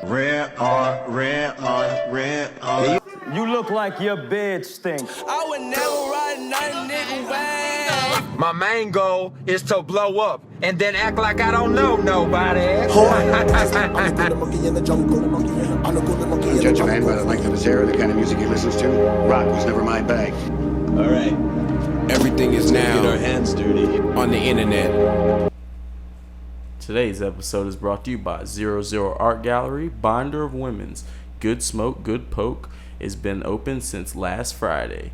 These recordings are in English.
Rare art. You look like your bed stinks. I would never ride another nigga way. My main goal is to blow up and then act like I don't know nobody. I judge a man by the length of his hair or the kind of music he listens to. Rock was never my bag. All right. Everything is now Get our hands dirty. on the internet. Today's episode is brought to you by 00 Art Gallery, Binder of Women's. Good Smoke, Good Poke has been open since last Friday,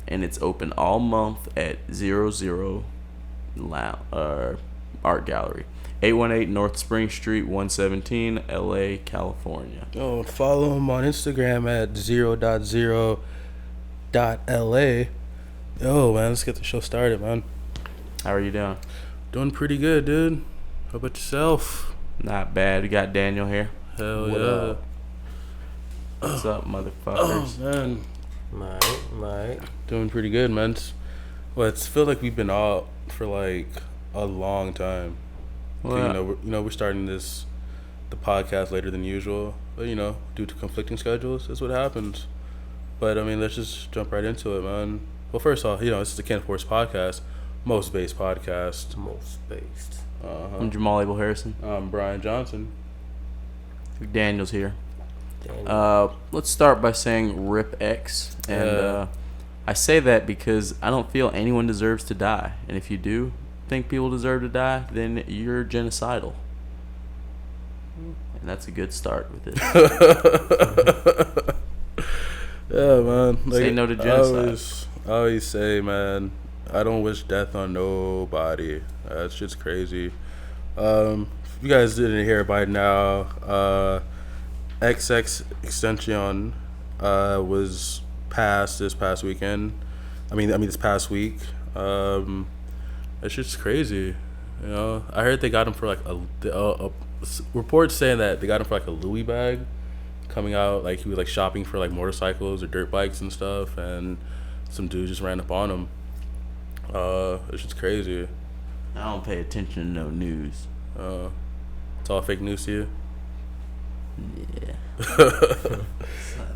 and it's open all month at 00 Art Gallery, 818 North Spring Street, 117, LA, California. Oh, follow him on Instagram at 0.0.la. Yo, man, let's get the show started, man. How are you doing? Doing pretty good, dude. How about yourself? Not bad. We got Daniel here. Hell What yeah. up? What's up, motherfuckers? Oh, man. Right. Doing pretty good, man. Well, it's feel like we've been out for like a long time. Well, We're starting the podcast later than usual, but due to conflicting schedules, that's what happens. But I mean, let's just jump right into it, man. Well, first off, this is the Kenforce podcast, most based podcast. Most based. I'm Jamal Abel Harrison. I'm Brian Johnson. Daniel's here. Daniel. Let's start by saying RIP X, and I say that because I don't feel anyone deserves to die, and if you do think people deserve to die, then you're genocidal, and that's a good start with it. Yeah, man. Say no to genocide. I always say, man, I don't wish death on nobody. That's just crazy. If you guys didn't hear by now, XX Extension was passed this past weekend. I mean this past week. It's just crazy. I heard they got him for like a reports saying that they got him for like a Louis bag, coming out like he was like shopping for like motorcycles or dirt bikes and stuff, and some dude just ran up on him. It's just crazy. I don't pay attention to no news. It's all fake news to you. Yeah.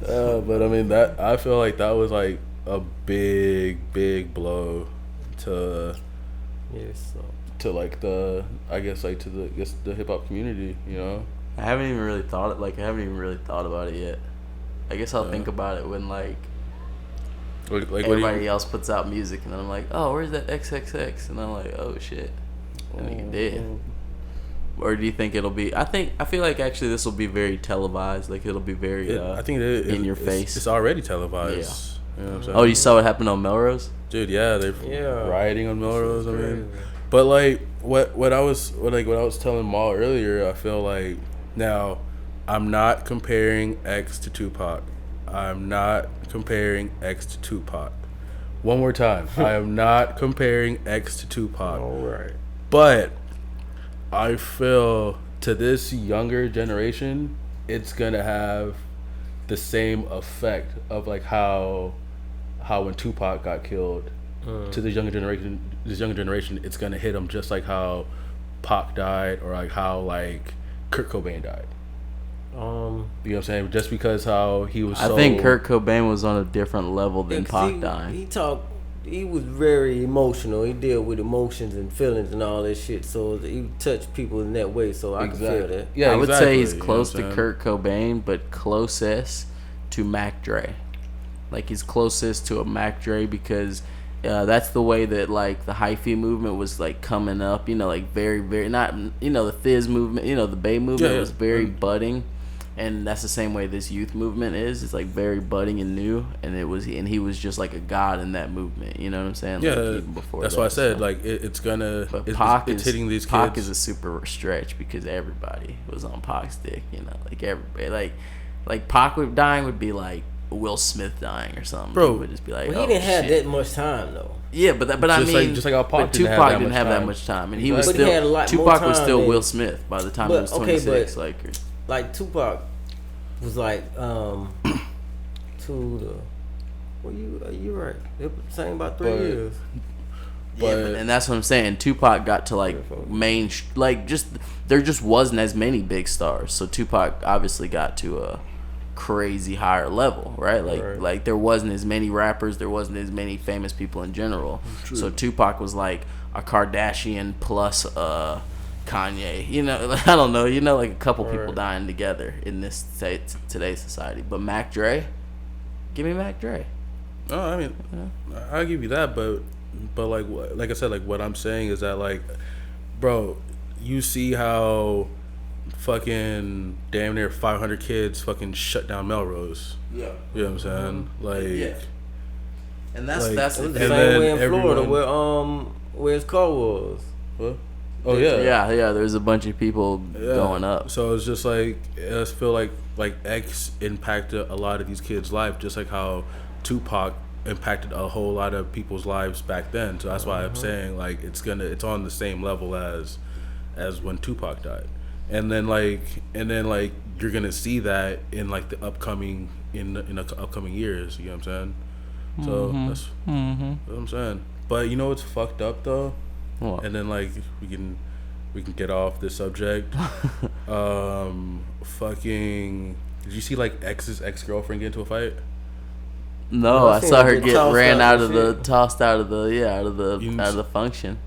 But I mean I feel like that was like a big blow to like the hip hop community. I haven't even really thought about it yet. I guess I'll think about it when like everybody else puts out music, and then I'm like, oh, where's that XXX? And I'm like, oh shit, I think it did. Or do you think it'll be? I feel like actually this will be very televised. Like it'll be very. I think in your face. It's already televised. Yeah. You know what I'm saying? Oh, you saw what happened on Melrose? Dude, yeah, they're rioting on Melrose. I mean, but like what I was telling Maul earlier, I feel like now I'm not comparing X to Tupac. I'm not comparing X to Tupac. One more time. I am not comparing X to Tupac. All right. But I feel to this younger generation, it's gonna have the same effect of like how when Tupac got killed. To the younger generation, it's gonna hit them just like how Pac died, or like how like Kurt Cobain died. You know what I'm saying? Just because how he was. I think Kurt Cobain was on a different level than Pac dying. He was very emotional. He dealt with emotions and feelings and all that shit. So he touched people in that way. So I can feel that. Yeah, I would say he's close to Kurt Cobain, but closest to Mac Dre. Like he's closest to a Mac Dre because that's the way that like the hyphy movement was like coming up. Like very, very not. The Fizz movement. The Bay movement was very budding. And that's the same way this youth movement is. It's like very budding and new, and he was just like a god in that movement. You know what I'm saying? Yeah, like even before that's why I said like it's gonna. But it's hitting these kids. Pac is a super stretch because everybody was on Pac's dick. Like everybody, like Pac dying would be like Will Smith dying or something. Bro, it would just be like, he didn't have that much time though. Yeah, but I mean, just like how Pac Tupac didn't have that much time, and he was still. He had a lot Tupac more time was still than, Will Smith by the time he was 26. Like Tupac was like to the. Well, you right. They were saying about 3 years. and that's what I'm saying. Tupac got to like there just wasn't as many big stars, so Tupac obviously got to a crazy higher level, right? Like there wasn't as many rappers, there wasn't as many famous people in general. True. So Tupac was like a Kardashian plus Kanye, you know. I don't know, you know, like a couple people dying together in this today's society. But Mac Dre, give me Mac Dre. Oh, I mean, I'll give you that, but like I said, like what I'm saying is that, like, bro, you see how fucking damn near 500 kids fucking shut down Melrose. Yeah. You know what I'm saying? Like, and that's the same way in Florida where his car was. What? Oh yeah. Yeah. There's a bunch of people going up. So it's just like, I just feel like X impacted a lot of these kids' life, just like how Tupac impacted a whole lot of people's lives back then. So that's why I'm saying, like, it's on the same level as when Tupac died. And then like you're gonna see that in like the upcoming upcoming years. You know what I'm saying? So that's what I'm saying. But you know what's fucked up though? What? And then like we can get off this subject. Fucking, did you see like X's ex-girlfriend get into a fight? No, I saw her get tossed out of the function.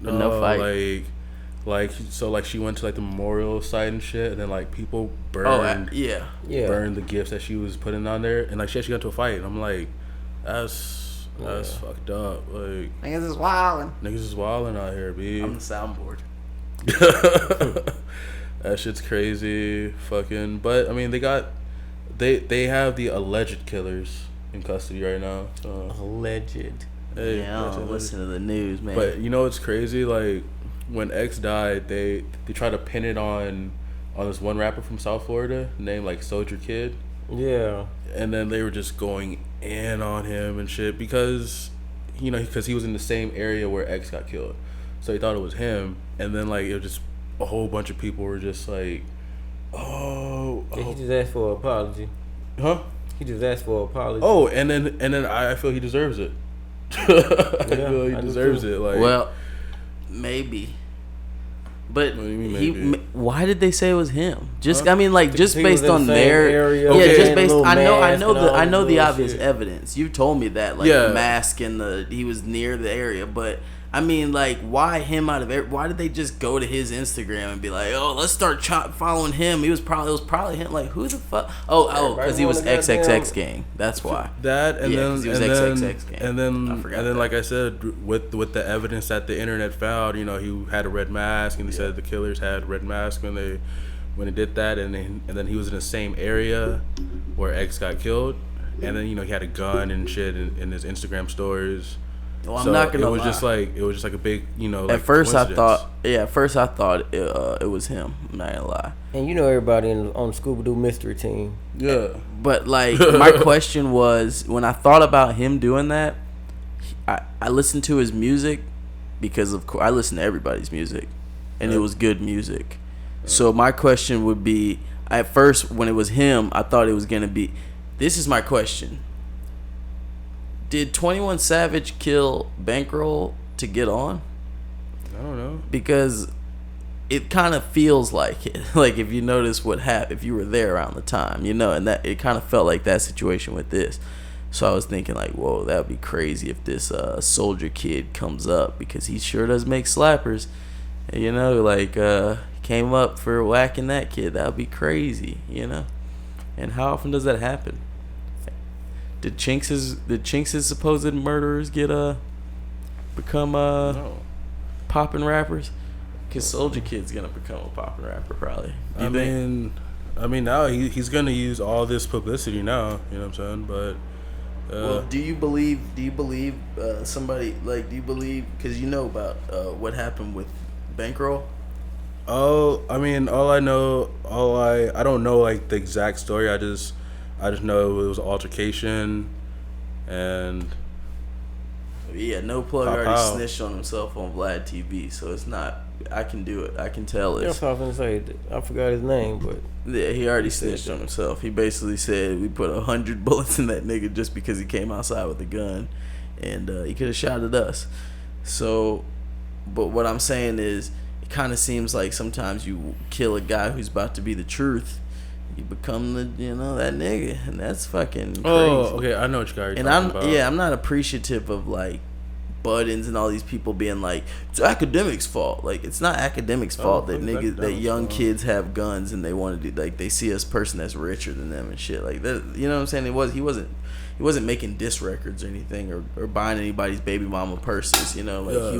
But no fight. Like she went to like the memorial site and shit, and then like people burned burned the gifts that she was putting on there, and like she actually got into a fight. And I'm like, that's fucked up. Like, niggas is wildin'. Niggas is wildin' out here, B. On the soundboard. That shit's crazy, fucking. But I mean, they have the alleged killers in custody right now. So. Alleged. Hey, yeah, I don't listen to the news, man. But you know what's crazy? Like, when X died, they tried to pin it on this one rapper from South Florida named like Soldier Kid. Yeah. And then they were just going in on him and shit because he was in the same area where X got killed. So he thought it was him, and then like it was just a whole bunch of people were just like, he just asked for an apology. Huh? He just asked for an apology. Oh, and then I feel he deserves it. I feel he deserves it. Like, well, maybe. But why did they say it was him? Just I mean, like, just based on their area. Yeah, just based. I know the obvious evidence. You told me that, like, the mask and he was near the area. But I mean, like, why him out of why did they just go to his Instagram and be like, oh, let's start following him? It was probably him. Like, who the fuck? Oh, because he was XXX gang. That's why. That and then he was XXX gang. And then like I said, with the evidence that the internet found, you know, he had a red mask, and he said the killers had red masks when they did that, and then he was in the same area where X got killed, and then, you know, he had a gun and shit in his Instagram stories. Well, I'm not gonna lie. It was just like a big, you know. Like, at first I thought it was him. I'm not gonna lie. And you know everybody on the Scooby Doo mystery team. Yeah. But like my question was, when I thought about him doing that, I listened to his music because of course I listen to everybody's music, and it was good music. So my question would be, at first when it was him, I thought it was gonna be. This is my question. Did 21 Savage kill Bankroll to get on? I don't know. Because it kind of feels like it. Like, if you notice what happened, if you were there around the time, you know, and that it kind of felt like that situation with this. So I was thinking, like, whoa, that would be crazy if this Soldier Kid comes up, because he sure does make slappers. And, you know, like, came up for whacking that kid. That would be crazy, you know? And how often does that happen? Did Chinks' supposed murderers become poppin' rappers? Cause Soldier Kid's gonna become a poppin' rapper probably. I mean now he's gonna use all this publicity now. You know what I'm saying? But well, do you believe somebody, like, do you believe, because you know about what happened with Bankroll? Oh, I mean, I don't know like the exact story. I just know it was an altercation, and No Plug already snitched on himself on Vlad TV, so it's not. I can do it. I can tell it. That's what I was gonna say. I forgot his name, but yeah, he already snitched on himself. He basically said we put 100 bullets in that nigga just because he came outside with a gun, and he could have shot at us. So, but what I'm saying is, it kind of seems like sometimes you kill a guy who's about to be the truth, you become the that nigga, and that's fucking crazy. Oh, okay, I know what you guys are talking about. I'm not appreciative of like Buttons and all these people being like, it's academics' fault. Like, it's not academics' fault that niggas, that young kids have guns and they want to do, like, they see us person that's richer than them and shit like that. You know what I'm saying? He wasn't making diss records or anything or buying anybody's baby mama purses. Like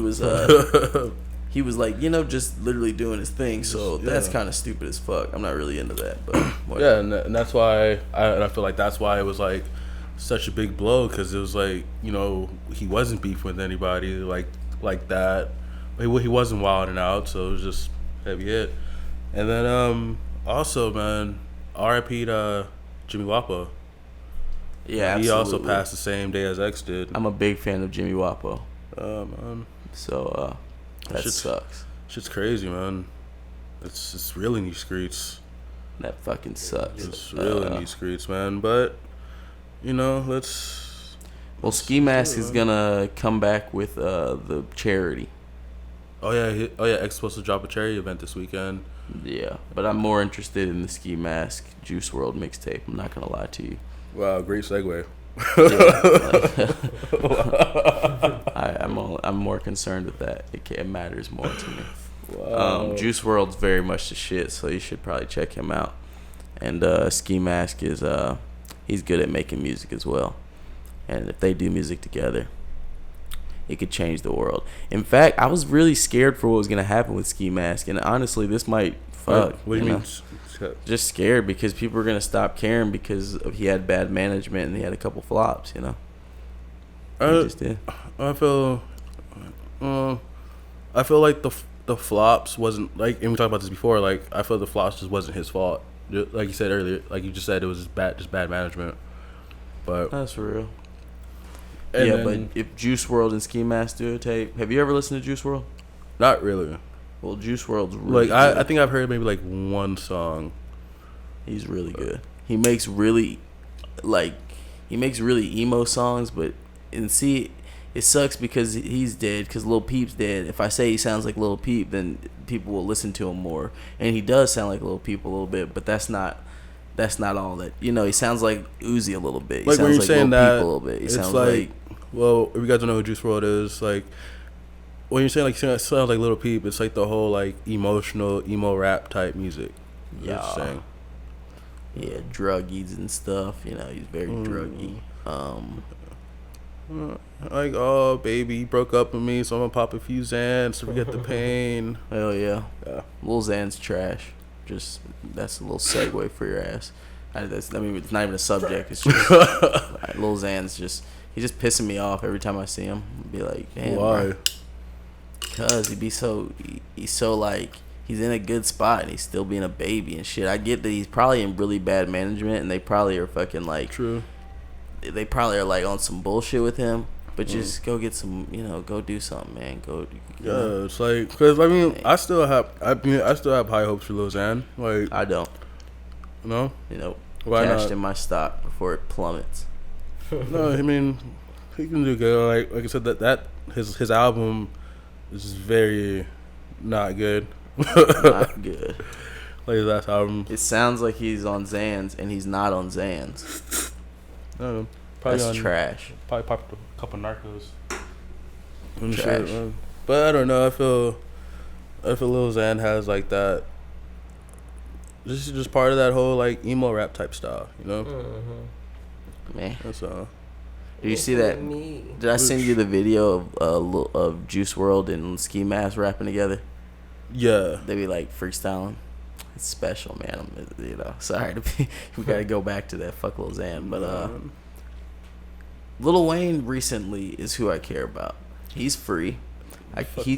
he was like just literally doing his thing. So that's kind of stupid as fuck. I'm not really into that, but whatever. Yeah, and that's why I feel like that's why it was like such a big blow, because it was like he wasn't beefing with anybody like that. He wasn't wilding out, so it was just heavy hit. And then also, man, R.I.P. to Jimmy Wapo. Yeah, he absolutely. also passed the same day as X did. I'm a big fan of Jimmy Wapo. Man. So that sucks. Shit's crazy, man. It's real in these streets. That fucking sucks. It's real in these streets, man. But let's. Well, Ski Mask is gonna come back with the charity. Oh yeah, X supposed to drop a charity event this weekend. Yeah, but I'm more interested in the Ski Mask Juice WRLD mixtape. I'm not gonna lie to you. Wow, great segue. I'm more concerned with that. It matters more to me. Wow. Juice WRLD's very much the shit, so you should probably check him out. And Ski Mask is he's good at making music as well. And if they do music together, it could change the world. In fact, I was really scared for what was gonna happen with Ski Mask, and honestly, this might fuck. What do you mean? Just scared because people are gonna stop caring because he had bad management and he had a couple flops. He just did. I feel like the flops wasn't like, and we talked about this before. Like, I feel the flops just wasn't his fault. Like you said earlier, like you just said, it was just bad management. But that's real. Yeah, but if Juice WRLD and Ski Mask do a tape, have you ever listened to Juice WRLD? Not really. Well, Juice WRLD's really like good. I think I've heard maybe like one song. He's really good. He makes really emo songs, but it sucks because he's dead, because Lil Peep's dead. If I say he sounds like Lil Peep, then people will listen to him more, and he does sound like Lil Peep a little bit, but that's not all that. He sounds like Uzi a little bit. He like sounds when you're like saying Lil that, Peep a little bit. He it's sounds like, well, if you guys don't know who Juice WRLD is, like when you're saying like it sounds like Lil Peep, it's like the whole like emotional emo rap type music. Yeah, druggies and stuff. He's very druggy. Like, oh baby, you broke up with me, so I'm gonna pop a few Xans to forget the pain. Hell yeah. Lil Xan's trash. Just that's a little segue for your ass. It's not even a subject. It's just Lil Xan's he's just pissing me off every time I see him. I'd be like, damn. Why? Because he's so like, he's in a good spot and he's still being a baby and shit. I get that he's probably in really bad management and they probably are fucking like, true. They probably are like on some bullshit with him. But just go get some, go do something, man. It's like, because I still have high hopes for Lil Xan. Like, I don't. No. Why cashed in my stock before it plummets. No, he can do good. Like I said, that his album is very not good. Not good. Like his last album. It sounds like he's on Xans and he's not on Xans. Probably that's trash. Probably popped a couple narcos. Trash. Shit, but I don't know. I feel Lil Xan has like that. This is just part of that whole like emo rap type style, Man, that's all. Did you see that? Did I send you the video of Juice WRLD and Ski Mask rapping together? Yeah. They be like freestyling. It's special, man. Sorry to be. We gotta go back to that. Fuck Lil Xan, but Lil Wayne recently is who I care about. He's free. He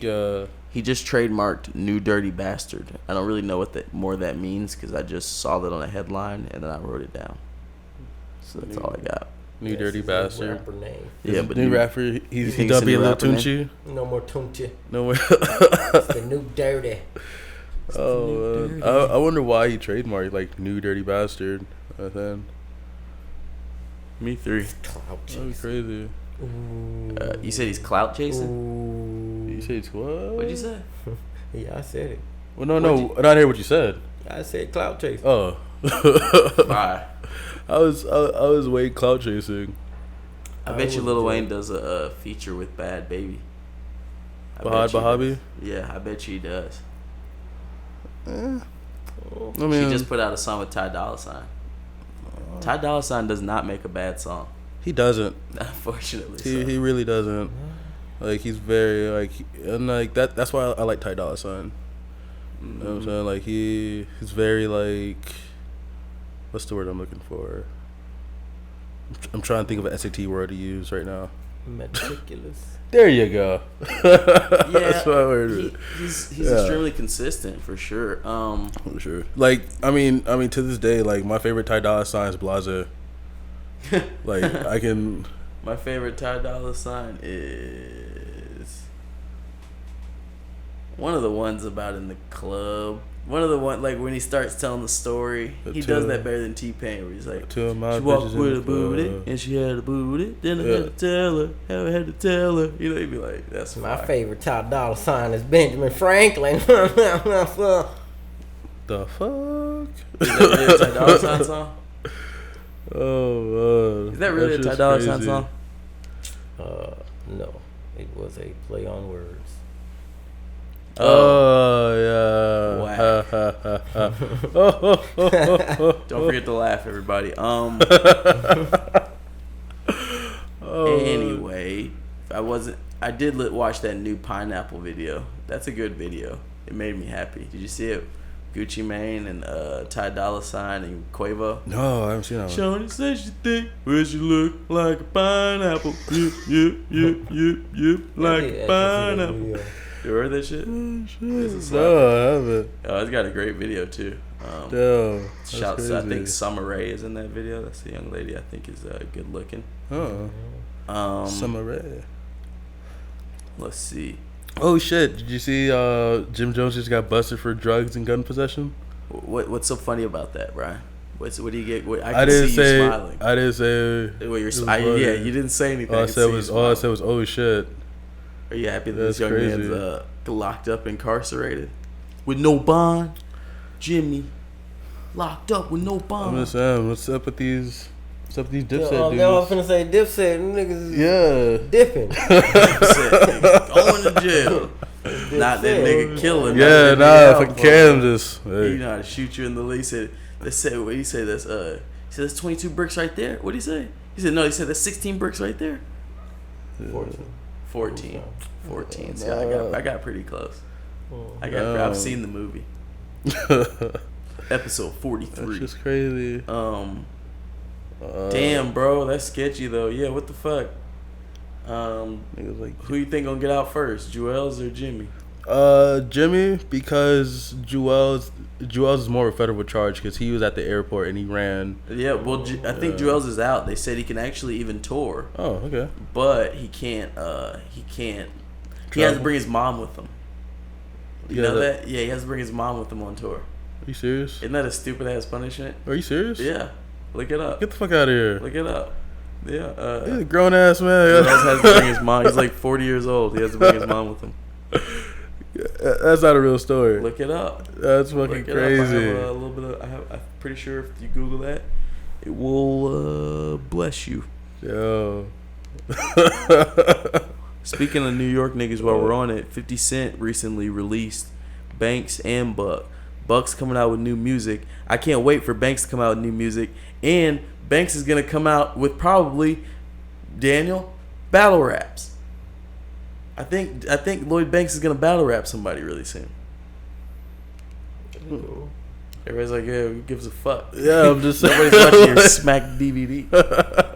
just trademarked New Dirty Bastard. I don't really know what that means because I just saw that on a headline and then I wrote it down. So that's all I got. New Dirty Bastard. Rapper name. Yeah, but new rapper. He's done being a little Tunchi. No more Tunchi. No more. It's the New Dirty. I wonder why he trademarked like New Dirty Bastard. Me three. Clout That'd be crazy. You said he's clout chasing? said what? What'd you say? Yeah, I said it. Well, no, I didn't hear what you said. I said clout chasing. Oh. Bye. I was way clout chasing. I bet you Lil Wayne does a feature with Bad Baby. Bahabi? Yeah, I bet you he does. I She mean, just put out a song with Ty Dolla $ign. Ty Dolla $ign does not make a bad song. he doesn't. Unfortunately. He really doesn't. Like he's very like and like that. That's why I like Ty Dolla $ign. You know what I'm saying? Like he's very like, what's the word I'm looking for? I'm trying to think of an SAT word to use right now. Meticulous. There you go. That's what I heard. He's extremely consistent for sure. For sure. Like I mean to this day, like my favorite Ty Dolla $ign is Blase. Like I can. My favorite Ty Dolla $ign is one of the ones about in the club. One of the one like when he starts telling the story, he does that better than T-Pain. Where he's like, she walked with a booty and she had a booty. Then I had to tell her. You know, he'd be like, that's my fire. favorite Ty Dolla $ign is Benjamin Franklin. The fuck? Is that really a Ty Dolla $ign song? Oh man. Is that really a Ty Dolla $ign song? No, it was a play on words. Oh yeah. Don't forget to laugh, everybody. Anyway, I did watch that new Pineapple video. That's a good video. It made me happy. Did you see it? Gucci Mane and Ty Dolla $ign and Quavo. No, I haven't seen that one. Shorty says she think where she look like a pineapple. Yep, like a pineapple. You heard that shit? No, I haven't. Oh, it's got a great video too. Shouts to, I think Summer Rae is in that video. That's the young lady I think is good looking. Oh. Summer Rae. Let's see. Oh shit! Did you see Jim Jones just got busted for drugs and gun possession? What's so funny about that, Brian? What do you get? I didn't say. You smiling. I didn't say. Well, yeah, you didn't say anything. All I said was oh shit. Are you happy that That's this young crazy. man's locked up, incarcerated, with no bond? Jimmy, locked up with no bond. I'm just saying, what's up with these Dipset dudes? I was finna say Dipset. Them niggas is dipping. Going to jail. Not that nigga killing. Yeah, fucking Cam just. Hey. You know how to shoot you in the leg. He said, what he say? He said, that's 22 bricks right there. What did he say? He said, no, he said, that's 16 bricks right there. 14. So I got pretty close. I've seen the movie. Episode 43. That's just crazy. Damn, bro, that's sketchy though. Yeah, what the fuck? Like, who you think gonna get out first, Juelz or Jimmy? Jimmy, because Juelz is more of a federal charge because he was at the airport and he ran. Yeah, well, I think Juelz is out. They said he can actually even tour. Oh, okay. But he can't. He has to bring his mom with him. You know that? Yeah, he has to bring his mom with him on tour. Are you serious? Isn't that a stupid ass punishment? Are you serious? Yeah. Look it up. Get the fuck out of here. Look it up. Yeah. He's a grown ass man. Juelz has to bring his mom. He's like 40 years old. He has to bring his mom with him. That's not a real story. Look it up. That's fucking crazy. I'm pretty sure if you Google that, it will bless you. Yo. Speaking of New York niggas, while we're on it, 50 Cent recently released Banks and Buck. Buck's coming out with new music. I can't wait for Banks to come out with new music. And Banks is going to come out with probably, Daniel, battle raps. I think Lloyd Banks is going to battle rap somebody really soon. Everybody's like, yeah, who gives a fuck? Yeah, I'm just saying. Nobody's watching your Smack DVD.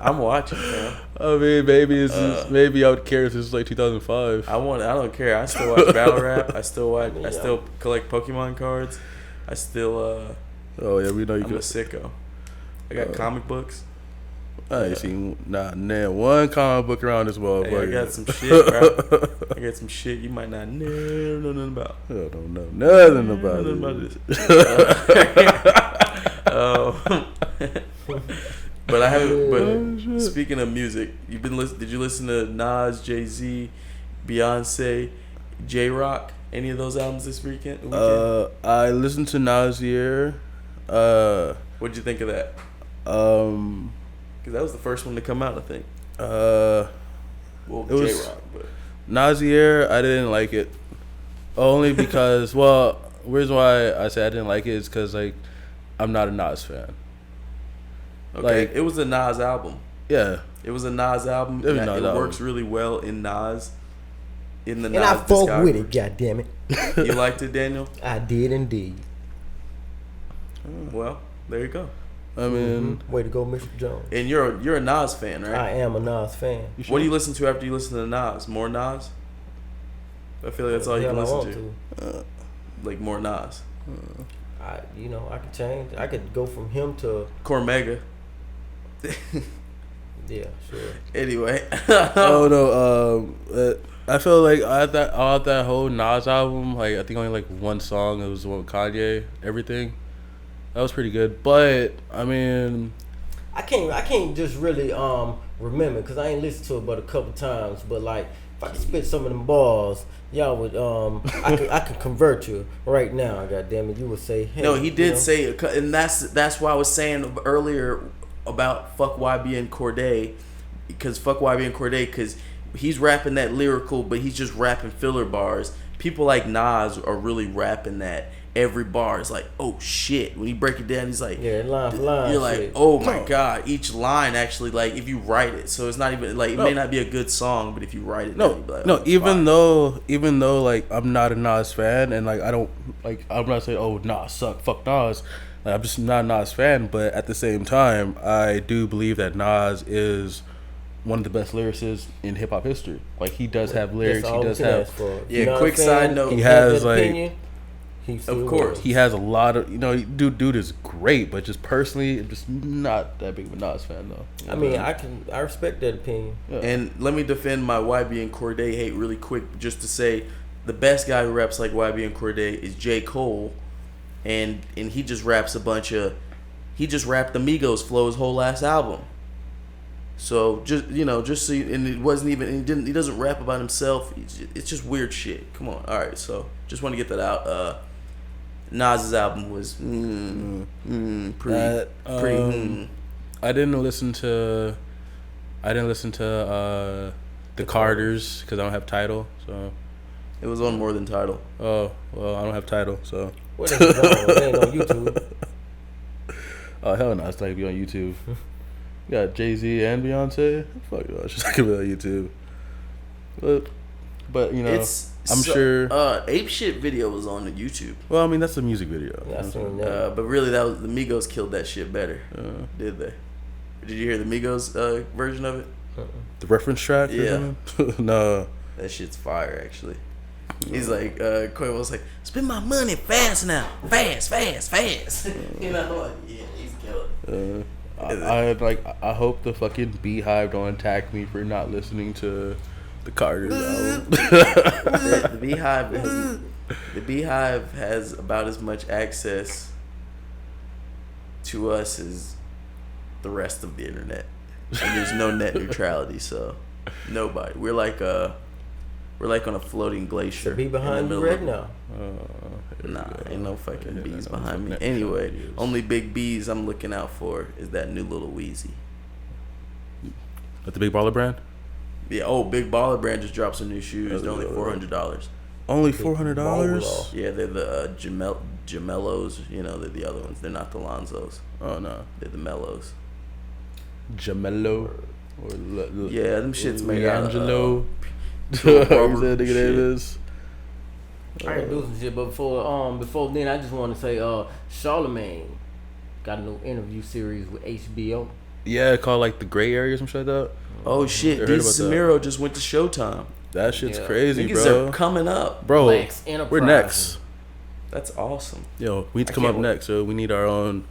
I'm watching, man. I mean, maybe I would care if this was like 2005. I don't care. I still watch battle rap. I still collect Pokemon cards. I still oh yeah, we know you. I'm a sicko. I got comic books. I ain't seen one comic book around this motherfucker. Hey, I got some shit, bro. I got some shit you might not know nothing about. I don't know nothing about this. But I haven't. But speaking of music, did you listen to Nas, Jay-Z, Beyonce, J-Rock? Any of those albums this weekend? I listened to Nasir. What'd you think of that? Because that was the first one to come out, I think. Well, it was J-Rock, but Nasir. I didn't like it only because the reason why I said I didn't like it is because like I'm not a Nas fan. okay, Like, it was a Nas album. Yeah, It was a Nas album. It was a and Nas it album. works really well in Nas. In the And Nas I fuck discography. with it, goddammit. You liked it, Daniel? I did indeed. Well, there you go. I mean, Way to go, Mr. Jones. And you're a Nas fan, right? I am a Nas fan. What do you listen to after you listen to Nas? More Nas? I feel like that's all you can Hell, I listen want to. Like more Nas. I can change. I could go from him to Cormega. yeah, sure. Anyway. oh no. I feel like out that whole Nas album, like I think only like one song. It was the one with Kanye. Everything. That was pretty good. But I mean, I can't just really remember because I ain't listened to it but a couple times. But like, if I could spit some of them bars, y'all would I could convert you right now. God damn it, you would say, hey. No, he did you know? say, and that's why I was saying earlier about fuck YB and Corday, because fuck YB and Corday, because he's rapping that lyrical, but he's just rapping filler bars. People like Nas are really rapping that. Every bar is like, oh shit. When you break it down, he's like, yeah, line for line. you're like, shit. oh my god. Each line actually, like, if you write it, so it's not even like it may not be a good song, but if you write it, then you'd be like, oh, even though like I'm not a Nas fan and like I don't like I'm not saying oh Nas suck, fuck Nas. Like, I'm just not a Nas fan, but at the same time, I do believe that Nas is one of the best lyricists in hip hop history. Like he does have lyrics. That's He all does we can have. ask for. Yeah, You know quick what I'm saying? side note. He If you have has, that like- opinion, he still Of course. will. He has a lot of dude is great, but just personally, I'm just not that big of a Nas fan though. I mean, I respect that opinion. And let me defend my YB and Corday hate really quick, just to say the best guy who raps like YB and Corday is J. Cole, and he just raps he just rapped the Migos flow his whole last album. So just so you, and it wasn't even he doesn't rap about himself. It's just weird shit. Come on, all right. So just want to get that out. Nas's album was pretty. I didn't listen to the Carters because I don't have Tidal. So It was on more than Tidal. oh well, I don't have Tidal. So What is it on? It ain't on YouTube. oh hell no, it's not gonna be on YouTube. You got Jay-Z and Beyonce. Fuck no, it's just not gonna be on YouTube. But you know, I'm sure. Ape Shit video was on the YouTube. Well, I mean that's a music video. Yeah, I seen that. But really, that was the Migos killed that shit better. Did they? Did you hear the Migos version of it? The reference track. Yeah. No. That shit's fire, actually. He's like, Quavo's like, spend my money fast now, fast. You know, like, yeah, he's killing. I hope the fucking Beehive don't attack me for not listening to the Carters album. The Beehive has about as much access to us as the rest of the internet, and there's no net neutrality, so nobody. We're like on a floating glacier. Be behind you right now. Nah, ain't no fucking bees behind me. Anyway, only big bees I'm looking out for is that new little Wheezy. With the Big Baller brand? Yeah, Big Baller brand just dropped some new shoes. They're only $400. Only $400? Yeah, they're the Gemellos. You know, they're the other ones. They're not the Lonzos. Oh no. They're the Mellos. Gemello? Yeah, them shits made out of Angelo. rubber That nigga shit. name is. I can do some shit, but before then, I just want to say, Charlemagne got a new interview series with HBO. Yeah, called like The Gray Area or some shit like that. Oh shit, heard Deez about that. Samiro just went to Showtime. That shit's Yeah. crazy, Niggas bro. are coming up. Bro, Blacks we're Enterprising. next. That's awesome. Yo, we need to I come up can't wait. next, so we need our own.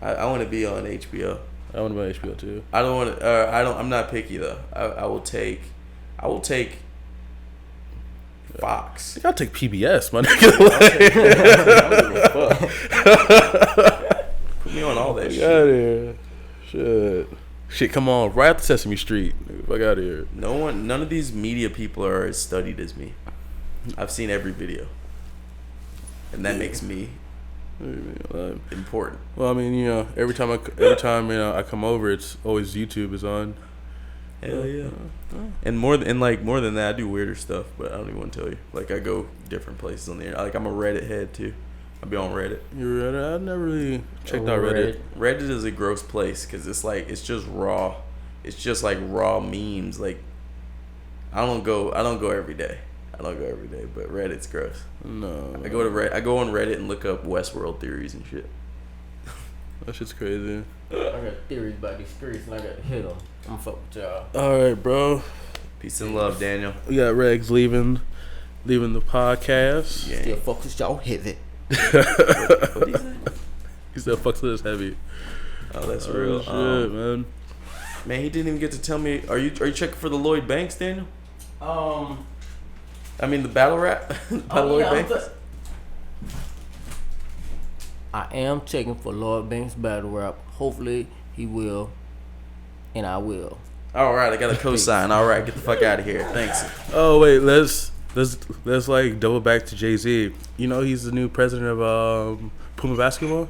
I want to be on HBO. I want to be on HBO too. I don't want to. I'm not picky though. I will take Fox. I'll take PBS, my nigga. Put me on all that Fuck shit. out of here. Shit, come on. Right after Sesame Street. Fuck out of here. None of these media people are as studied as me. I've seen every video, and that makes me important. Well, I mean, every time I come over, it's always YouTube is on. Hell yeah. And more than that, I do weirder stuff, but I don't even want to tell you. Like I go different places on the internet. Like I'm a Reddit head too. I be on Reddit. You Reddit? I've never really checked out Reddit. Reddit is a gross place because it's just raw. It's just like raw memes. Like I don't go every day. But Reddit's gross. No. I go on Reddit and look up Westworld theories and shit. That shit's crazy. I got theories about these streets and I got to hit them. I'm fuck with y'all. All right, bro. Peace and love, Daniel. We got Regs leaving the podcast. Yeah. Still fuck with y'all heavy. What he say? He said fucks with us heavy. Oh, that's real. Shit, man. Man, he didn't even get to tell me. Are you checking for the Lloyd Banks, Daniel? I mean the battle rap by Lloyd Banks. I am checking for Lloyd Banks battle rap. Hopefully he will, and I will. All right, I got a cosign. All right, get the fuck out of here. Thanks. Oh wait, let's like double back to Jay-Z. You know he's the new president of Puma basketball.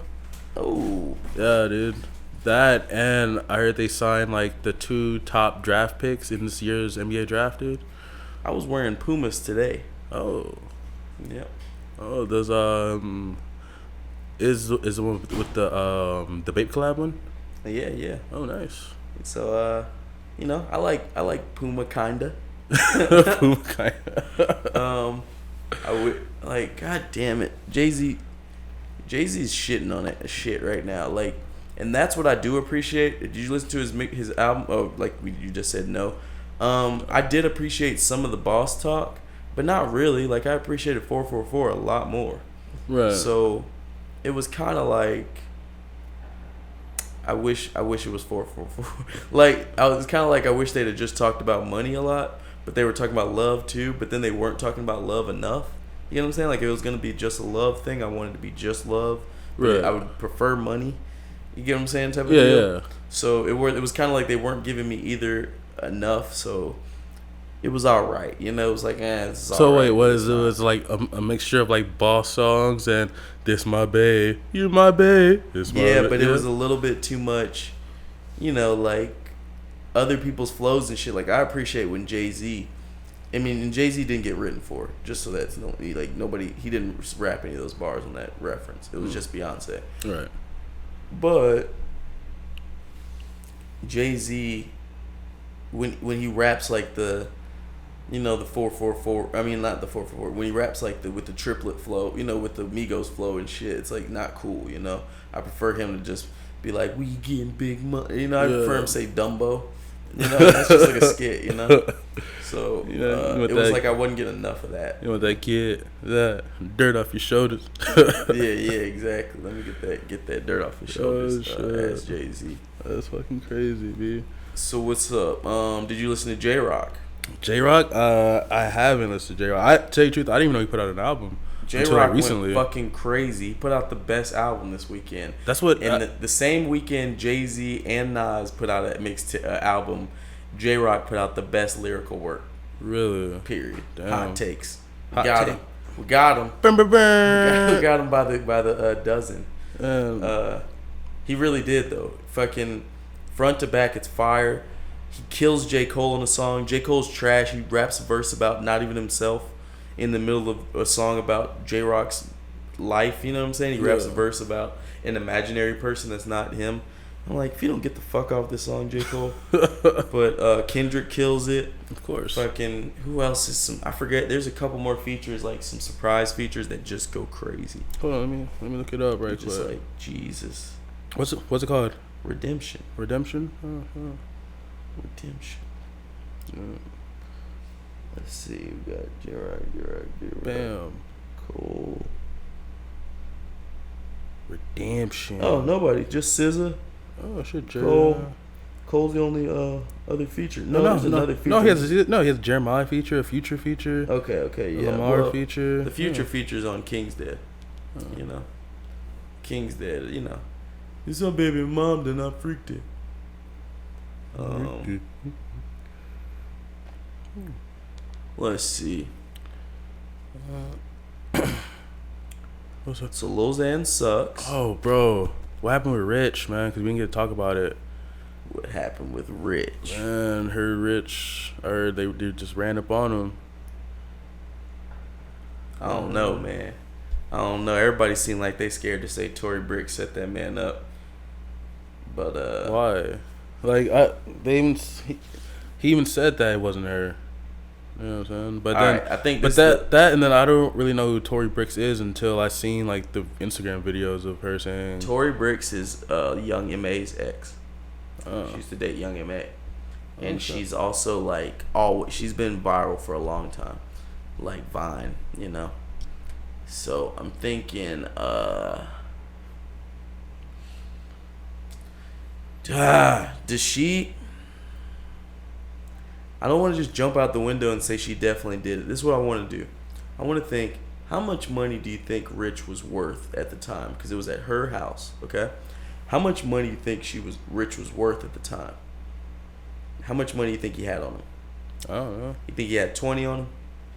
Oh yeah, dude. That, and I heard they signed like the 2 top draft picks in this year's NBA draft, dude. I was wearing Pumas today. Oh, yep. Oh, there's is the one with the Bape collab one? Yeah. Oh, nice. So I like Puma kinda. Puma kinda. I would like. God damn it, Jay-Z's shitting on that shit right now. Like, and that's what I do appreciate. Did you listen to his album? Oh, like you just said no. I did appreciate some of the Boss Talk, but not really. Like I appreciated 444 a lot more. Right. So it was kind of like I wish it was 444. Like I was kind of like I wish they'd have just talked about money a lot, but they were talking about love too. But then they weren't talking about love enough. You know what I'm saying? Like it was gonna be just a love thing. I wanted to be just love. Right. I would prefer money. You get what I'm saying? Type of deal. Yeah. So it was kind of like they weren't giving me either enough. So it was all right. You know, it was like, this is all So right. wait, it was like a mixture of like Boss songs and This My Bae, You My Bae. Yeah, but it was a little bit too much. You know, like other people's flows and shit. Like I appreciate when Jay-Z. I mean, and Jay-Z didn't get written for, just so that's nobody. He didn't rap any of those bars on that reference. It was just Beyonce. Right. But Jay-Z, when he raps like the 444. I mean, not the 444. When he raps like with the triplet flow, with the Migos flow and shit, it's like not cool. I prefer him to just be like, "We getting big money." I prefer him to say Dumbo. That's just like a skit. So it was like I wasn't getting enough of that. You want that kid, that dirt off your shoulders. yeah, exactly. Let me get that dirt off your shoulders. As Jay-Z. That's fucking crazy, B. So what's up? Did you listen to J-Rock? J-Rock? I haven't listened to J-Rock. I tell you the truth, I didn't even know he put out an album. J-Rock went fucking crazy. He put out the best album this weekend. That's what. And the same weekend, Jay-Z and Nas put out a mixed album. J-Rock put out the best lyrical work. Really? Period. Damn. Hot takes. We Hot got take. him. We got him. We got him by the dozen. He really did though. Fucking front to back, it's fire. He kills J. Cole in a song. J. Cole's trash. He raps a verse about not even himself in the middle of a song about J-Rock's life. You know what I'm saying? He raps a verse about an imaginary person that's not him. I'm like, if you don't get the fuck off this song, J. Cole. But Kendrick kills it. Of course. Fucking, who else is I forget. There's a couple more features, like some surprise features that just go crazy. Hold on, let me look it up right quick. Just like, Jesus. What's it called? Redemption. Redemption? Redemption. Let's see. We got J-Rock. Bam. Cole. Redemption. Oh, nobody. Just SZA. Oh shit, Cole's the only other feature. No, there's another feature. He has a Jeremiah feature, a Future feature. Okay, yeah. Lamar feature. The Future feature's on King's Dead. King's Dead. You saw baby mom, then I freaked it. Let's see. What's that? So Lil Xan sucks. Oh, bro, what happened with Rich, man? Because we didn't get to talk about it. What happened with Rich? Man, heard Rich, or they just ran up on him. I don't know, man. I don't know. Everybody seemed like they scared to say Tory Bricks set that man up. But Why? Like he even said that it wasn't her. You know what I'm saying? But then right, I think but that and then I don't really know who Tory Bricks is until I seen like the Instagram videos of her saying Tory Bricks is Young M.A.'s ex. She used to date Young M.A. And she's also like she's been viral for a long time. Like Vine, you know. So I'm thinking does she I don't want to just jump out the window and say she definitely did it. This is what I want to do. I want to think, how much money do you think Rich was worth at the time? Because it was at her house, okay? How much money do you think Rich was worth at the time? How much money do you think he had on him? I don't know. You think he had 20 on him?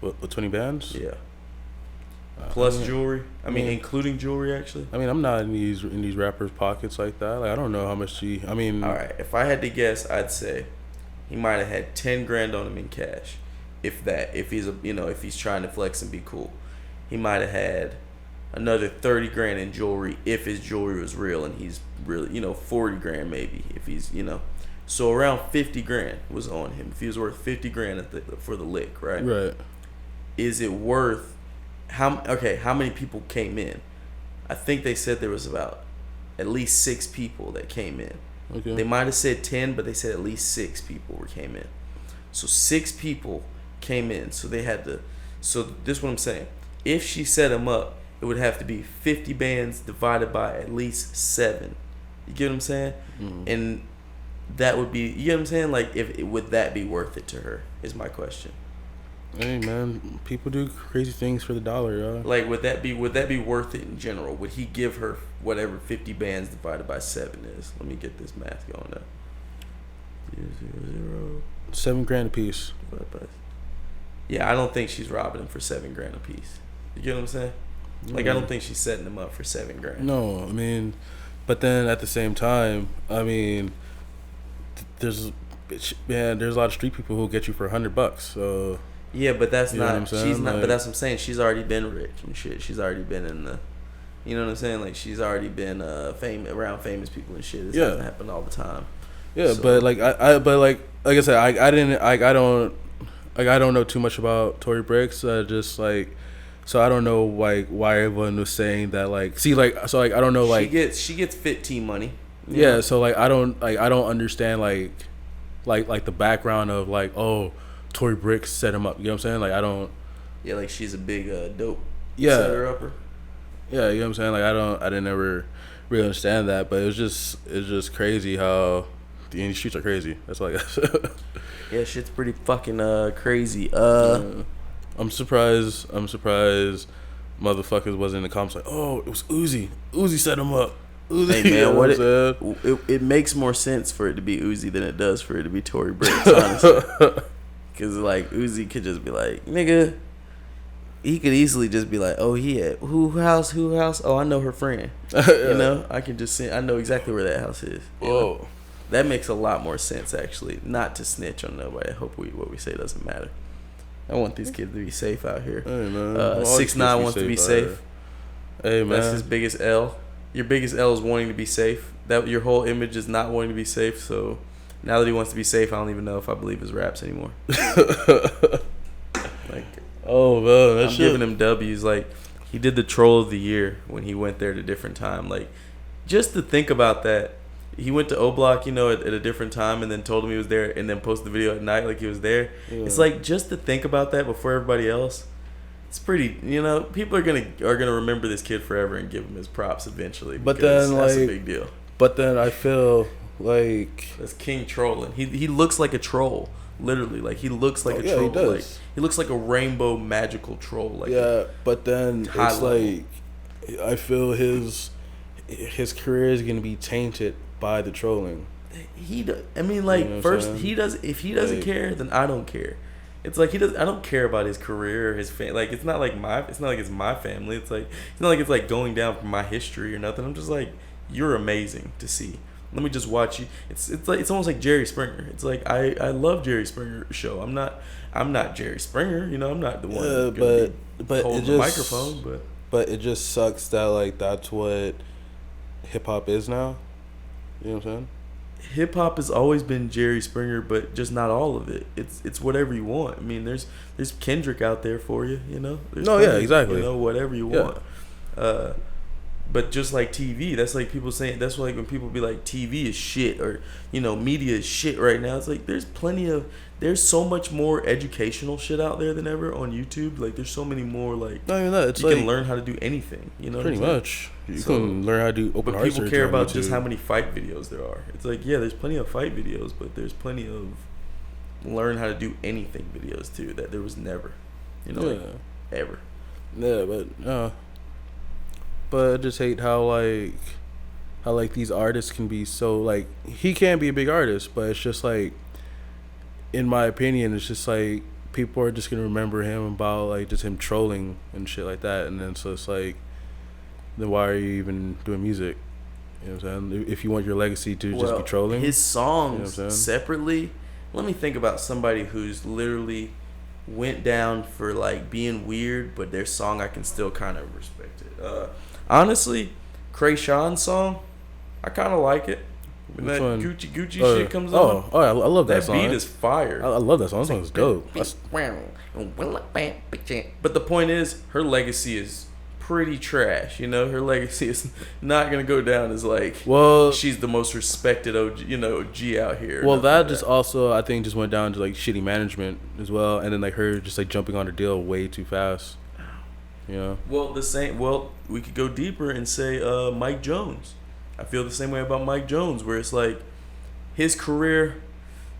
What 20 bands? Yeah. Plus jewelry? I mean, including jewelry, actually? I mean, I'm not in these rappers' pockets like that. Like, I don't know how much I mean... All right. If I had to guess, I'd say he might have had 10 grand on him in cash. If that. If he's, if he's trying to flex and be cool. He might have had another 30 grand in jewelry if his jewelry was real and he's really, 40 grand maybe if he's, So around 50 grand was on him. If he was worth 50 grand for the lick, right? Right. Is it worth... How many people came in? I think they said there was about at least 6 people that came in. Okay. They might have said 10, but they said at least 6 people came in. So 6 people came in. So they had to. So this is what I'm saying. If she set him up, it would have to be 50 bands divided by at least 7. You get what I'm saying? Mm-hmm. And that would be. You get what I'm saying? Like, would that be worth it to her? Is my question. Hey man, people do crazy things for the dollar, yo. Like, would that be worth it in general? Would he give her whatever 50 bands divided by 7 is? Let me get this math going now. 0, 7 grand a piece. Yeah, I don't think she's robbing him for 7 grand a piece. You get what I'm saying? Like, I don't think she's setting him up for 7 grand. No, I mean, but then at the same time, I mean, there's a lot of street people who'll get you for $100. So. Yeah, but that's you know not. what I'm saying? She's not. Like, but that's what I'm saying. She's already been rich and shit. She's already been in the. You know what I'm saying? Like, she's already been around famous people and shit. This doesn't happen all the time. Yeah, so. But like like I said, I don't know too much about Tory Bricks. Just like, so I don't know like why everyone was saying that like. See, like, so like I don't know like. She gets fit team money. Yeah, know? So like I don't understand like the background of like, oh, Tory Bricks set him up. You know what I'm saying? Like, I don't. Yeah, like she's a big dope. Yeah. Setter upper. Yeah, you know what I'm saying? Like, I didn't ever really understand that, but it's just crazy how the streets are crazy. That's all I guess. Yeah, shit's pretty fucking crazy. I'm surprised. Motherfuckers wasn't in the comments like, oh, it was Uzi. Uzi set him up. Uzi, hey man, you know it makes more sense for it to be Uzi than it does for it to be Tory Bricks, honestly. Because, like, Uzi could just be like, nigga, he could easily just be like, oh, he at who house? Oh, I know her friend. Yeah. You know, I can just see, I know exactly where that house is. Whoa. That makes a lot more sense, actually. Not to snitch on nobody. I hope what we say doesn't matter. I want these kids to be safe out here. Hey, man. 6ix9ine wants to be safe. Hey, man. That's his biggest L. Your biggest L is wanting to be safe. That your whole image is not wanting to be safe, so... Now that he wants to be safe, I don't even know if I believe his raps anymore. Like, oh man, I'm giving him W's. Like, he did the troll of the year when he went there at a different time. Like, just to think about that, he went to O Block, at a different time, and then told him he was there, and then posted the video at night like he was there. Yeah. It's like, just to think about that before everybody else. It's pretty, people are gonna remember this kid forever and give him his props eventually. But then, that's a big deal. But then I feel like that's king trolling. He looks like a troll, literally. Like, he looks like a troll. He does. Like, he looks like a rainbow magical troll. Like, but then it's level. Like, I feel his career is gonna be tainted by the trolling. He does. I mean, like, first he does. If he doesn't care, then I don't care. It's like he does. I don't care about his career or his like. It's not like it's my family. It's not like it's like going down from my history or nothing. I'm just like, you're amazing to see. Let me just watch you. It's like it's almost like Jerry Springer. It's like I love Jerry Springer's show. I'm not Jerry Springer. You know, I'm not the one. But holding it just the microphone. But it just sucks that like that's what hip hop is now. You know what I'm saying? Hip hop has always been Jerry Springer, but just not all of it. It's whatever you want. I mean, there's Kendrick out there for you. You know. Yeah, exactly. You know, whatever you want. But just like TV, that's like people saying, that's like when people be like TV is shit, or you know, media is shit right now. It's like there's so much more educational shit out there than ever on YouTube. Like there's so many more like not even that. It's you like, can learn how to do anything. You know, pretty much. You can learn how to do open heart surgery. But people care about just how many fight videos there are. It's like, yeah, there's plenty of fight videos, but there's plenty of learn how to do anything videos too that there was never, you know, like, ever. Yeah, but I just hate how these artists can be so like, he can be a big artist, but it's just like, in my opinion, it's just like people are just gonna remember him about like just him trolling and shit like that, and then so it's like, then why are you even doing music? You know what I'm saying? If you want your legacy to just be trolling, his songs, you know separately. Let me think about somebody who's literally went down for like being weird, but their song I can still kind of respect it. Honestly, Krayshawn's song, I kind of like it. When that one? Gucci shit comes on. I love that song. That beat is fire. I love that song. That song is dope. But the point is, her legacy is pretty trash. You know, her legacy is not gonna go down as like, she's the most respected OG out here. Well, that just also I think just went down to like shitty management as well, and then like her just like jumping on a deal way too fast. You know. Well, we could go deeper and say Mike Jones. I feel the same way about Mike Jones, where it's like his career.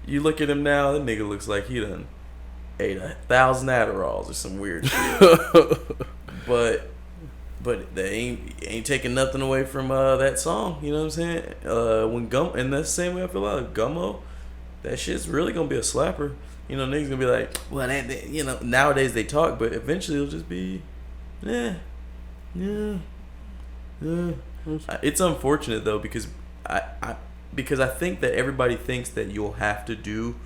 You look at him now, that nigga looks like he done ate 1,000 Adderalls or some weird shit. but they ain't taking nothing away from that song. You know what I'm saying? And that's the same way I feel about Gummo. That shit's really gonna be a slapper. You know, niggas gonna be like, well, that, you know, nowadays they talk, but eventually it'll just be, yeah. It's unfortunate though, because I think that everybody thinks that you'll have to do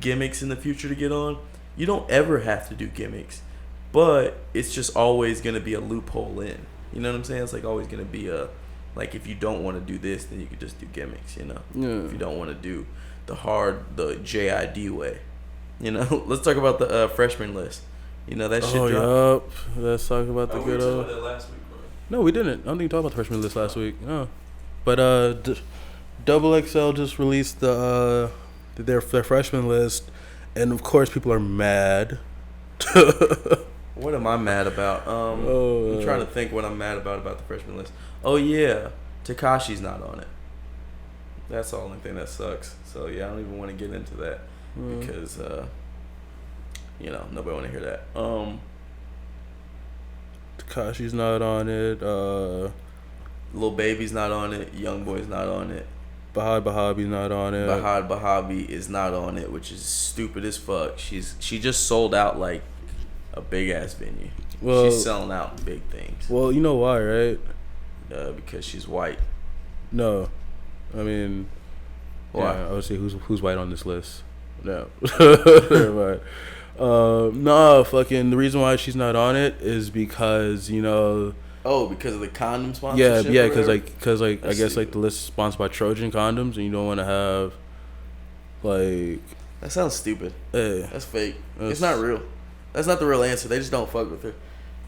gimmicks in the future to get on. You don't ever have to do gimmicks, but it's just always gonna be a loophole in. You know what I'm saying? It's like always gonna be a, like, if you don't want to do this, then you could just do gimmicks. You know, if you don't want to do the JID way. You know, let's talk about the freshman list. You know, that shit dropped. Yup. Let's talk about the good old. We talked about that last week, bro. No, we didn't. I don't think we talked about the freshman list last week. No. But Double XL just released their freshman list, and of course people are mad. What am I mad about? I'm trying to think what I'm mad about the freshman list. Oh yeah, Tekashi's not on it. That's the only thing that sucks. So yeah, I don't even want to get into that because you know, nobody want to hear that. Tekashi's not on it. Lil Baby's not on it. Young Boy's not on it. Bahabi's not on it. Bahabi is not on it, which is stupid as fuck. She just sold out like a big ass venue. Well, she's selling out big things. Well, you know why, right? Because she's white. No, I mean, why? Yeah, I would say who's white on this list. No, never mind. No, fucking the reason why she's not on it is because, you know. Oh, because of the condom sponsorship. Yeah, because I guess stupid. Like the list is sponsored by Trojan condoms, and you don't want to have like. That sounds stupid. Yeah, that's fake. It's not real. That's not the real answer. They just don't fuck with her,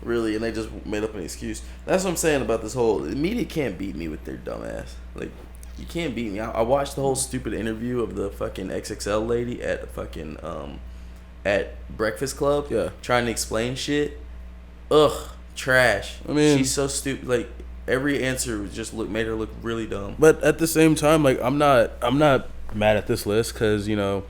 really, and they just made up an excuse. That's what I'm saying about this whole. The media can't beat me with their dumb ass. Like, you can't beat me. I watched the whole stupid interview of the fucking XXL lady at the fucking at Breakfast Club. Yeah, trying to explain shit. Ugh. Trash. I mean, she's so stupid. Like, every answer just made her look really dumb. But at the same time, like, I'm not mad at this list because, you know,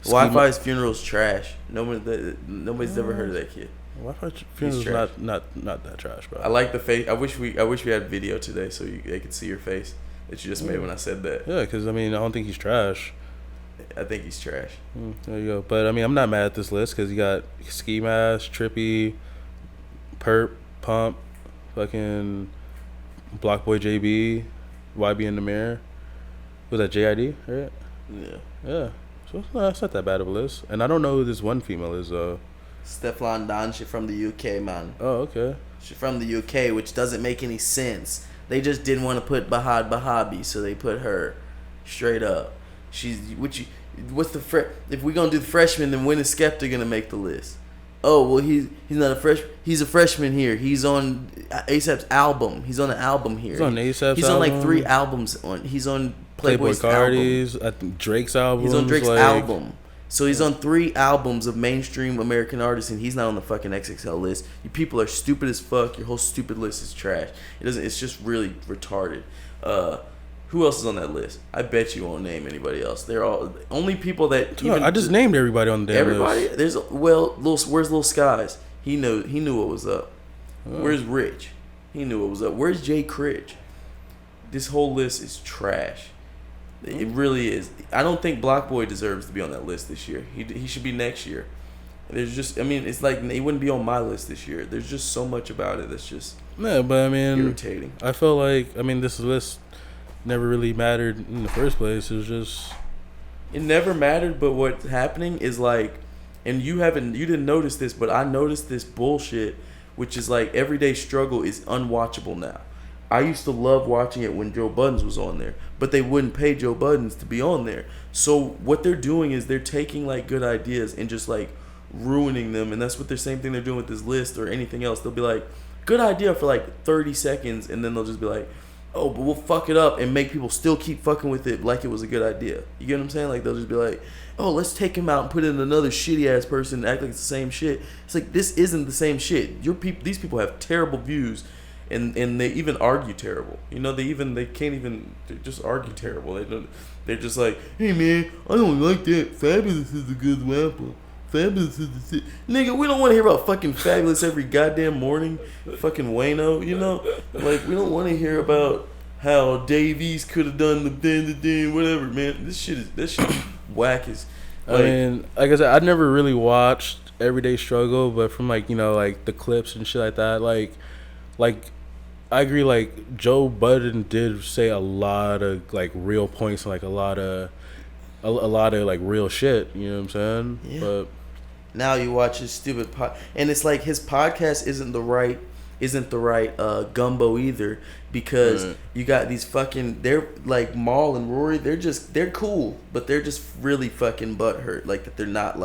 Wi-Fi's funeral's trash. Nobody's ever heard of that kid. Wi-Fi funeral's not that trash, bro. I like the face. I wish we had video today so they could see your face that you just made when I said that. Yeah, because I mean, I don't think he's trash. I think he's trash. There you go. But I mean, I'm not mad at this list because you got Ski Mask, Trippy, Perp, Pump, fucking Block Boy JB, YB in the Mirror. Was that JID? Right? Yeah. So it's not that bad of a list. And I don't know who this one female is though. Stefflon Don, she from the UK, man. Oh, okay. She from the UK, which doesn't make any sense. They just didn't want to put Bahad Bahabi, so they put her straight up. What's the if we're gonna do the freshman, then when is Skepta gonna make the list? Oh well, he's not a freshman. He's a freshman here. He's on ASAP's album. He's on an album here. He's on ASAP's He's album? on like 3 albums. He's on Playboy Playboy's album. Cardi's, I think Drake's album. He's on Drake's album. So he's on 3 albums of mainstream American artists, and he's not on the fucking XXL list. You people are stupid as fuck. Your whole stupid list is trash. It's just really retarded. Who else is on that list? I bet you won't name anybody else. They're all only people that. I just named everybody on the damn list. There's where's Lil Skies? He knew what was up. Where's Rich? He knew what was up. Where's Jay Critch? This whole list is trash. It really is. I don't think Block Boy deserves to be on that list this year. He should be next year. There's just, I mean, it's like he wouldn't be on my list this year. There's just so much about it that's just but I mean, irritating. I feel like, I mean, this list never really mattered in the first place. It was just, it never mattered. But what's happening is like, and you didn't notice this, but I noticed this bullshit, which is like Everyday Struggle is unwatchable now. I used to love watching it when Joe Buttons was on there, but they wouldn't pay Joe Buttons to be on there. So what they're doing is they're taking like good ideas and just like ruining them, and that's what the same thing they're doing with this list or anything else. They'll be like, good idea for like 30 seconds, and then they'll just be like, oh, but we'll fuck it up and make people still keep fucking with it like it was a good idea. You get what I'm saying? Like they'll just be like, oh, let's take him out and put in another shitty ass person and act like it's the same shit. It's like, this isn't the same shit. These people have terrible views. And they even argue terrible. You know, they just argue terrible. They're just like, hey man, I don't like that. Fabulous is a good rapper. Fabulous is the shit. Nigga, we don't want to hear about fucking Fabulous every goddamn morning. Fucking Wayno, you know? Like, we don't want to hear about how Dave East could have done the whatever, man. This shit is whack as. Like, I mean, like I said, I never really watched Everyday Struggle, but from like, you know, like the clips and shit like that, like I agree, like Joe Budden did say a lot of like real points and like a lot of like real shit, you know what I'm saying? Yeah. But now you watch his stupid and it's like his podcast isn't the right gumbo either, because you got these fucking, they're like Maul and Rory, they're cool, but they're just really fucking butthurt, like that they're not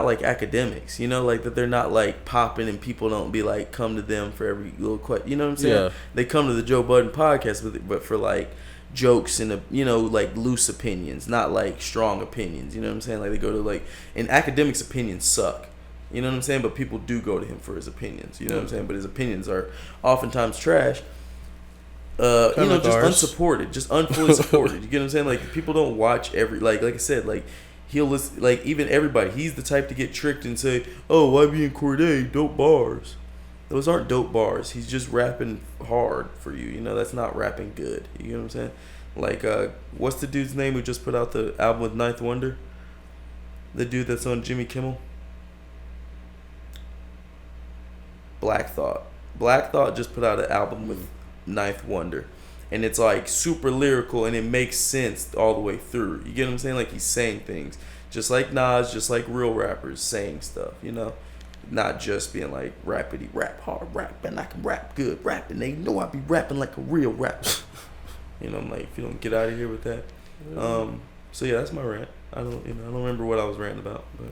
like academics, you know, like that they're not like popping and people don't be like come to them for every little question, you know what I'm saying? Yeah. They come to the Joe Budden podcast but for like jokes and you know, like loose opinions, not like strong opinions, you know what I'm saying? Like they go to like, and academics' opinions suck, you know what I'm saying? But people do go to him for his opinions, you know what I'm saying? But his opinions are oftentimes trash. You know, just unsupported, just unfully supported. You get what I'm saying? Like people don't watch like I said, like he'll listen, like even everybody. He's the type to get tricked and say, "Oh, YB and Cordae, dope bars." Those aren't dope bars. He's just rapping hard for you. You know, that's not rapping good. You get what I'm saying? Like, what's the dude's name who just put out the album with Ninth Wonder? The dude that's on Jimmy Kimmel. Black Thought. Black Thought just put out an album with Ninth Wonder. And it's like super lyrical and it makes sense all the way through. You get what I'm saying? Like he's saying things. Just like Nas, just like real rappers saying stuff, you know? Not just being like rapidy rap hard rap and I can rap good rapping. They know I be rapping like a real rapper. You know, I'm like, if you don't get out of here with that. So yeah, that's my rant. I don't remember what I was ranting about, but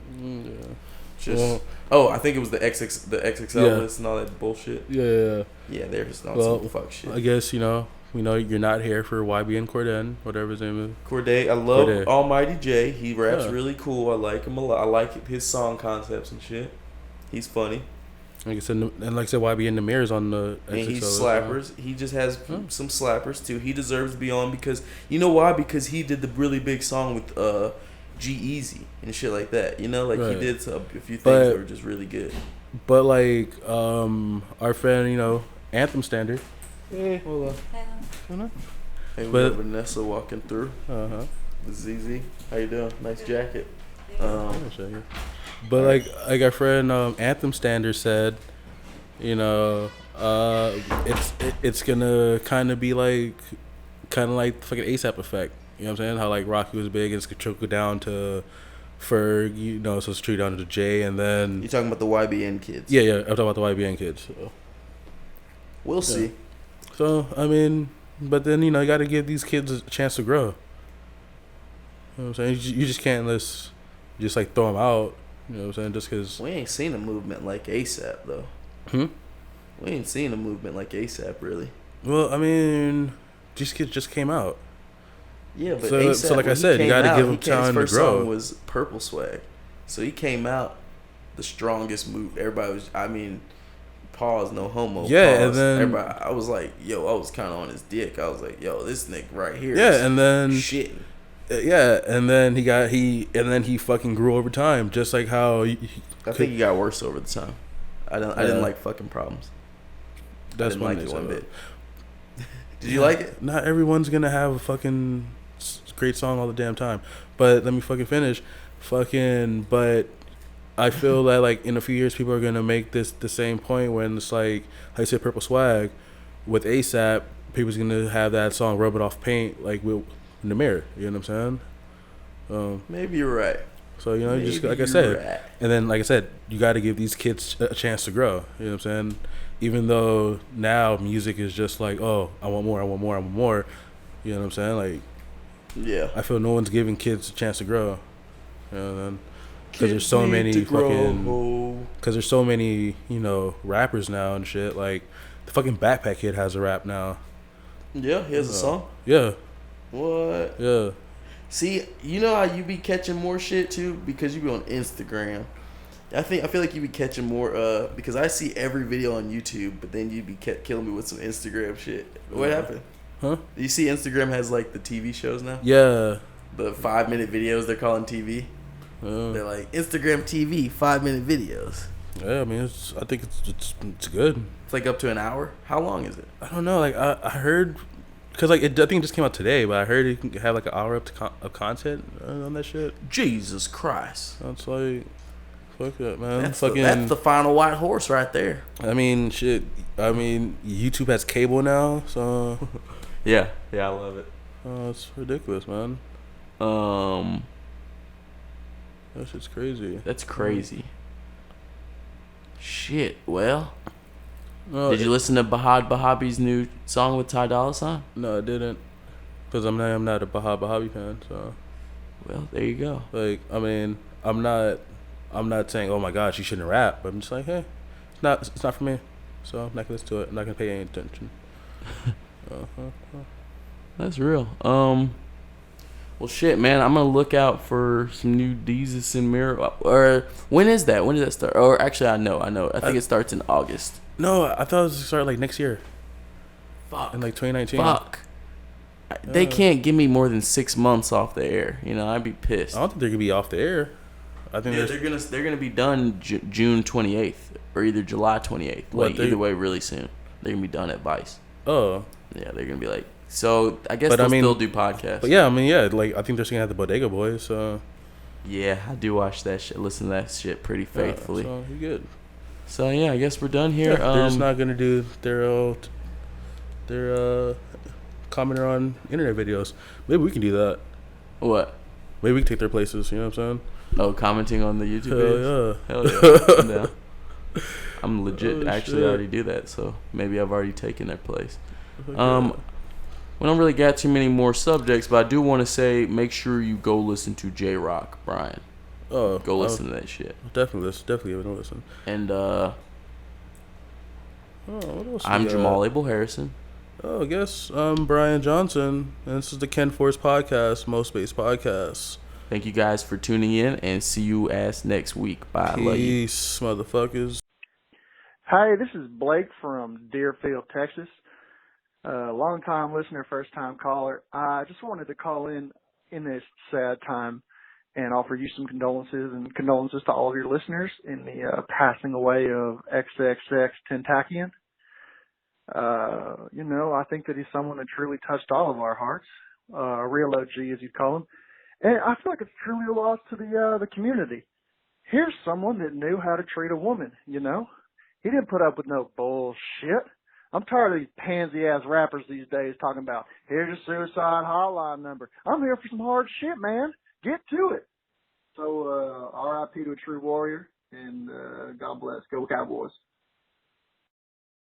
just I think it was the XXL list and all that bullshit. Yeah, they're just on some fuck shit. I guess, you know, we know you're not here for YB and Cordae, whatever his name is. Cordae, I love Cordae. Almighty J. He raps really cool. I like him a lot. I like his song concepts and shit. He's funny. Like I said, YB and the Mirror's on the XXL. And he's slappers. He just has some slappers too. He deserves to be on because, you know why? Because he did the really big song with G-Eazy and shit like that. You know, like he did a few things that were just really good. But like our friend, you know, Anthem Standard. Hey, hold on. Hey, we But- got Vanessa walking through. ZZ, how you doing? Nice jacket. But like our friend Anthem Standard said, you know, it's gonna kind of be like the fucking ASAP effect. You know what I'm saying? How like Rocky was big, and it's gonna trickle down to Ferg. You know, so it's trickle down to Jay, and then You talking about the YBN kids? yeah, I'm talking about the YBN kids. So. We'll see. So I mean, but then you got to give these kids a chance to grow. You know what I'm saying? You just can't just like throw them out. You know what I'm saying? Just because We ain't seen a movement like ASAP though. We ain't seen a movement like ASAP really. Well, I mean, these kids just came out. Yeah, but So ASAP, like I when said, he you got to came give out, him time to his first grow. song was Purple Swag, so he came out the strongest move. Everybody was, I mean, pause, no homo. Yeah, pause. and then everybody, I was like, yo, I was kind of on his dick. I was like, yo, this nigga right here. Yeah, is and then shit. Yeah, and then he fucking grew over time, just like how I think he got worse over the time. I didn't like fucking Problems. That's I didn't one like it one bit. bit. Did you like it? Not everyone's gonna have a fucking great song all the damn time. But let me fucking finish. But I feel that like in a few years people are gonna make this the same point when it's like I said Purple Swag with ASAP, people's gonna have that song Rub It Off Paint like in the mirror. You know what I'm saying? Maybe you're right. So you just like I Maybe said, you're right. and then like I said, you got to give these kids a chance to grow. You know what I'm saying? Even though now music is just like, oh, I want more. You know what I'm saying? Like, Yeah. I feel no one's giving kids a chance to grow. You know, because there's so many because there's so many rappers now and shit. Like the fucking Backpack Kid has a rap now. Yeah, he has a song. Yeah. What? Yeah. See, you know how you be catching more shit too because you be on Instagram. I feel like you be catching more because I see every video on YouTube, but then you be killing me with some Instagram shit. What happened? Huh? You see Instagram has like the TV shows now? Yeah. The 5-minute videos they're calling TV. They're like Instagram TV 5-minute videos. Yeah, I mean, I think it's good. It's like up to an hour. How long is it? I don't know. Like I heard, cause like I think it just came out today, but I heard you can have like an hour of content on that shit. Jesus Christ. That's like, fuck that, man. That's the final white horse right there. I mean, shit. I mean, YouTube has cable now, so. Yeah, I love it. It's ridiculous, man. That shit's crazy. That's crazy. Shit. Well, did you listen to Bahad Bahabi's new song with Ty Dolla $ign? No, I didn't, cause I'm not a Bahad Bahabi fan. So. Well, there you go. Like, I mean, I'm not saying, oh my gosh, you shouldn't rap, but I'm just like, hey, it's not for me, so I'm not gonna listen to it. I'm not gonna pay any attention. That's real. Well, shit, man. I'm gonna look out for some new Deezus and Mirror. Or when is that? When does that start? Or actually, I know. I think it starts in August. No, I thought it was start like next year. Fuck. In like 2019. Fuck. They can't give me more than 6 months off the air. I'd be pissed. I don't think they're gonna be off the air. I think they're gonna be done June 28th or either July 28th. Like either way, really soon. They're gonna be done at Vice. Oh. Yeah, they're gonna be like. So I guess they'll still do podcasts. But yeah, I mean, yeah, like I think they're gonna have the Bodega Boys. So. Yeah, I do watch that shit. Listen to that shit pretty faithfully. So you're good. So yeah, I guess we're done here. Yeah, they're just not gonna do their commenter on internet videos. Maybe we can do that. What? Maybe we can take their places. You know what I'm saying? Oh, commenting on the YouTube videos? Hell yeah. Yeah. I'm legit actually shit. already do that, so maybe I've already taken their place. We don't really got too many more subjects, but I do want to say make sure you go listen to J-Rock, Brian. Oh, go listen to that shit. Definitely give it a listen. And what else I'm Jamal Abel Harrison. Oh, I guess I'm Brian Johnson, and this is the Kenforce Podcast, Most Space Podcast. Thank you guys for tuning in, and see you ass next week. Bye. Peace, motherfuckers. Hi, this is Blake from Deerfield, Texas. Long-time listener, first-time caller. I just wanted to call in this sad time and offer you some condolences to all of your listeners in the passing away of XXX Tentacion. I think that he's someone that truly touched all of our hearts, a real OG, as you call him. And I feel like it's truly a loss to the community. Here's someone that knew how to treat a woman, He didn't put up with no bullshit. I'm tired of these pansy-ass rappers these days talking about, here's your suicide hotline number. I'm here for some hard shit, man. Get to it. So, R.I.P. to a true warrior, and God bless. Go Cowboys.